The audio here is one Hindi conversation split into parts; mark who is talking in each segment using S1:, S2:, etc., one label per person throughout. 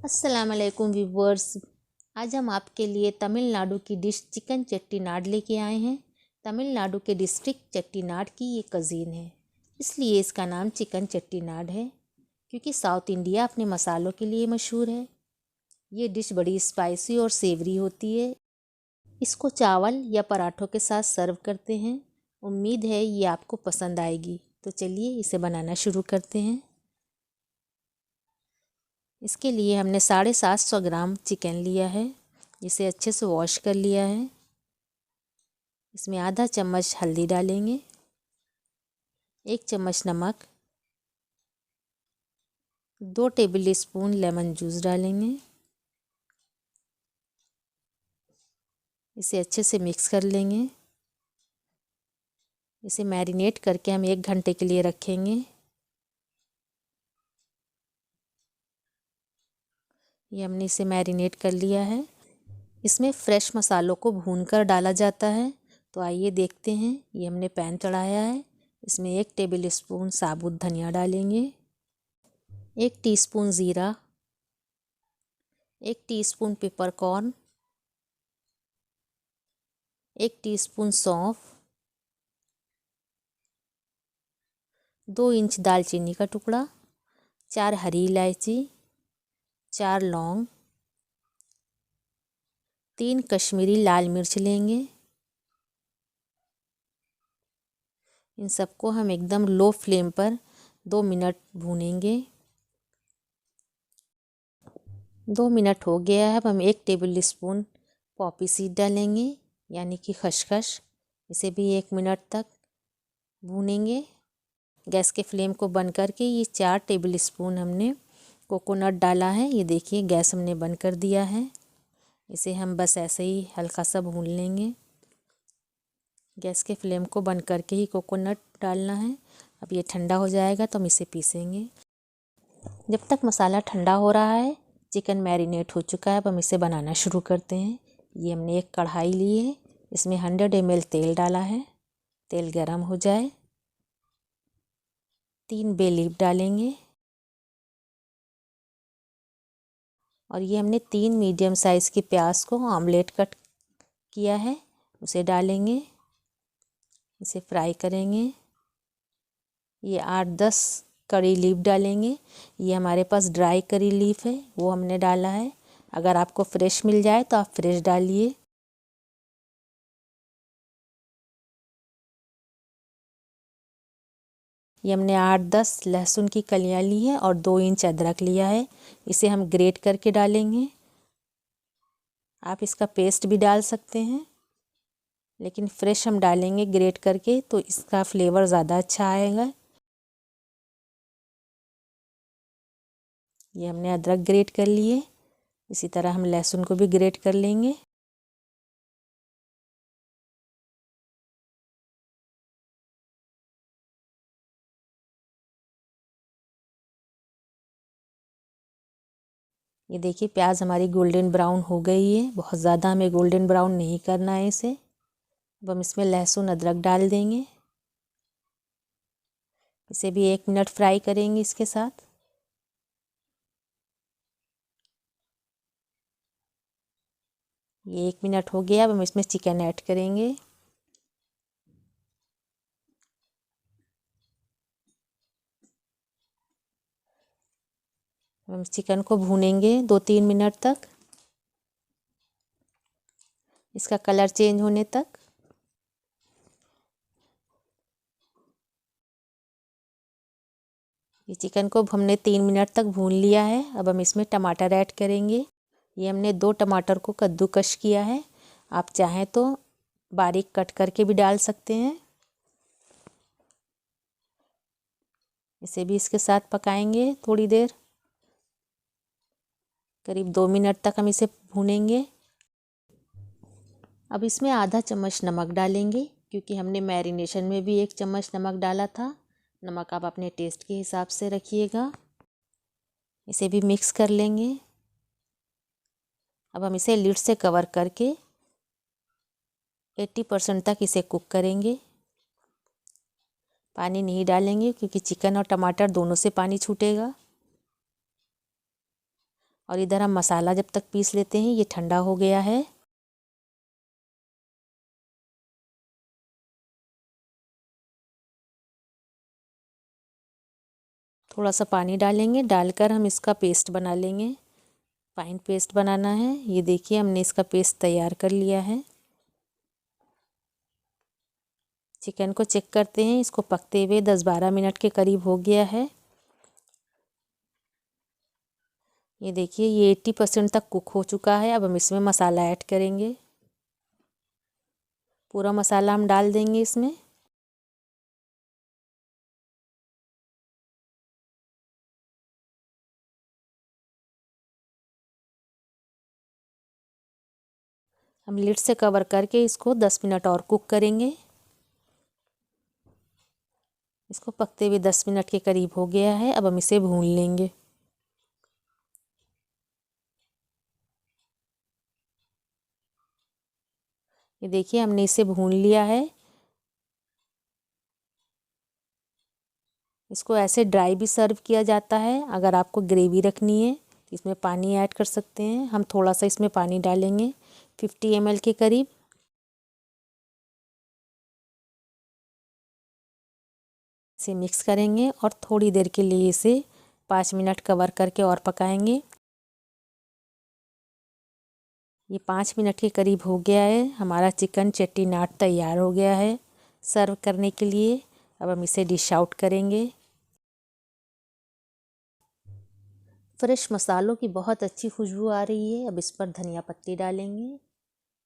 S1: अस्सलाम वालेकुम व्यूवर्स। आज हम आपके लिए तमिलनाडु की डिश चिकन चेट्टीनाड लेके आए हैं। तमिलनाडु के डिस्ट्रिक्ट चेट्टीनाड की ये कज़ीन है, इसलिए इसका नाम चिकन चेट्टीनाड है, क्योंकि साउथ इंडिया अपने मसालों के लिए मशहूर है। ये डिश बड़ी स्पाइसी और सेवरी होती है। इसको चावल या पराठों के साथ सर्व करते हैं। उम्मीद है ये आपको पसंद आएगी। तो चलिए इसे बनाना शुरू करते हैं। इसके लिए हमने 750 ग्राम चिकन लिया है, इसे अच्छे से वॉश कर लिया है। इसमें आधा चम्मच हल्दी डालेंगे, 1 चम्मच नमक, 2 टेबल स्पून लेमन जूस डालेंगे। इसे अच्छे से मिक्स कर लेंगे। इसे मैरिनेट करके हम 1 घंटे के लिए रखेंगे। ये हमने इसे मैरिनेट कर लिया है। इसमें फ्रेश मसालों को भूनकर डाला जाता है। तो आइए देखते हैं। ये हमने पैन चढ़ाया है, इसमें 1 टेबल स्पून साबुत धनिया डालेंगे, 1 टीस्पून ज़ीरा, 1 टीस्पून पेपरकॉर्न, 1 टीस्पून सौंफ, 2 इंच दालचीनी का टुकड़ा, 4 हरी इलायची, 4 लौंग, 3 कश्मीरी लाल मिर्च लेंगे। इन सबको हम एकदम लो फ्लेम पर 2 मिनट भूनेंगे। 2 मिनट हो गया है। अब हम 1 टेबल स्पून पॉपी सीड डालेंगे, यानी कि खसखस। इसे भी 1 मिनट तक भूनेंगे। गैस के फ्लेम को बंद करके ये 4 टेबल स्पून हमने कोकोनट डाला है। ये देखिए गैस हमने बंद कर दिया है। इसे हम बस ऐसे ही हल्का सा भून लेंगे। गैस के फ्लेम को बंद करके ही कोकोनट डालना है। अब ये ठंडा हो जाएगा तो हम इसे पीसेंगे। जब तक मसाला ठंडा हो रहा है, चिकन मैरिनेट हो चुका है। अब हम इसे बनाना शुरू करते हैं। ये हमने एक कढ़ाई ली है, इसमें 100 ml तेल डाला है। तेल गरम हो जाए, 3 बे लीफ डालेंगे और ये हमने 3 मीडियम साइज़ की प्याज को ऑमलेट कट किया है, उसे डालेंगे। इसे फ्राई करेंगे। ये 8-10 करी लीफ डालेंगे। ये हमारे पास ड्राई करी लीफ है, वो हमने डाला है। अगर आपको फ्रेश मिल जाए तो आप फ्रेश डालिए। ये हमने 8-10 लहसुन की कलियां ली है और 2 इंच अदरक लिया है। इसे हम ग्रेट करके डालेंगे। आप इसका पेस्ट भी डाल सकते हैं, लेकिन फ्रेश हम डालेंगे ग्रेट करके तो इसका फ्लेवर ज़्यादा अच्छा आएगा। ये हमने अदरक ग्रेट कर लिए। इसी तरह हम लहसुन को भी ग्रेट कर लेंगे। ये देखिए प्याज हमारी गोल्डन ब्राउन हो गई है। बहुत ज़्यादा हमें गोल्डन ब्राउन नहीं करना है इसे। अब हम इसमें लहसुन अदरक डाल देंगे। इसे भी 1 मिनट फ्राई करेंगे इसके साथ। ये 1 मिनट हो गया। अब हम इसमें चिकन ऐड करेंगे। हम चिकन को भूनेंगे 2-3 मिनट तक, इसका कलर चेंज होने तक। ये चिकन को हमने 3 मिनट तक भून लिया है। अब हम इसमें टमाटर ऐड करेंगे। ये हमने 2 टमाटर को कद्दूकश किया है। आप चाहें तो बारीक कट करके भी डाल सकते हैं। इसे भी इसके साथ पकाएंगे थोड़ी देर, करीब 2 मिनट तक हम इसे भूनेंगे। अब इसमें आधा चम्मच नमक डालेंगे, क्योंकि हमने मैरिनेशन में भी 1 चम्मच नमक डाला था। नमक आप अपने टेस्ट के हिसाब से रखिएगा। इसे भी मिक्स कर लेंगे। अब हम इसे लिड से कवर करके 80% तक इसे कुक करेंगे। पानी नहीं डालेंगे, क्योंकि चिकन और टमाटर दोनों से पानी छूटेगा। और इधर हम मसाला जब तक पीस लेते हैं। ये ठंडा हो गया है। थोड़ा सा पानी डालेंगे, डालकर हम इसका पेस्ट बना लेंगे। फाइन पेस्ट बनाना है। ये देखिए हमने इसका पेस्ट तैयार कर लिया है। चिकन को चेक करते हैं, इसको पकते हुए 10-12 मिनट के करीब हो गया है। ये देखिए ये 80% तक कुक हो चुका है। अब हम इसमें मसाला ऐड करेंगे। पूरा मसाला हम डाल देंगे इसमें। हम लिड से कवर करके इसको 10 मिनट और कुक करेंगे। इसको पकते हुए 10 मिनट के करीब हो गया है। अब हम इसे भून लेंगे। ये देखिए हमने इसे भून लिया है। इसको ऐसे ड्राई भी सर्व किया जाता है। अगर आपको ग्रेवी रखनी है तो इसमें पानी ऐड कर सकते हैं। हम थोड़ा सा इसमें पानी डालेंगे 50 ml के करीब। इसे मिक्स करेंगे और थोड़ी देर के लिए इसे 5 मिनट कवर करके और पकाएंगे। ये 5 मिनट के करीब हो गया है। हमारा चिकन चेट्टीनाड तैयार हो गया है सर्व करने के लिए। अब हम इसे डिश आउट करेंगे। फ्रेश मसालों की बहुत अच्छी खुशबू आ रही है। अब इस पर धनिया पत्ती डालेंगे।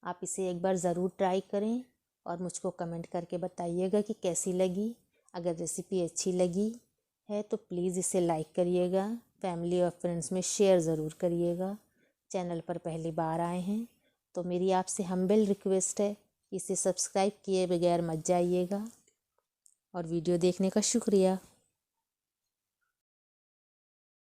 S1: आप इसे एक बार ज़रूर ट्राई करें और मुझको कमेंट करके बताइएगा कि कैसी लगी। अगर रेसिपी अच्छी लगी है तो प्लीज़ इसे लाइक करिएगा, फैमिली और फ्रेंड्स में शेयर ज़रूर करिएगा। चैनल पर पहली बार आए हैं तो मेरी आपसे हम्बल रिक्वेस्ट है कि इसे सब्सक्राइब किए बगैर मत जाइएगा। और वीडियो देखने का शुक्रिया।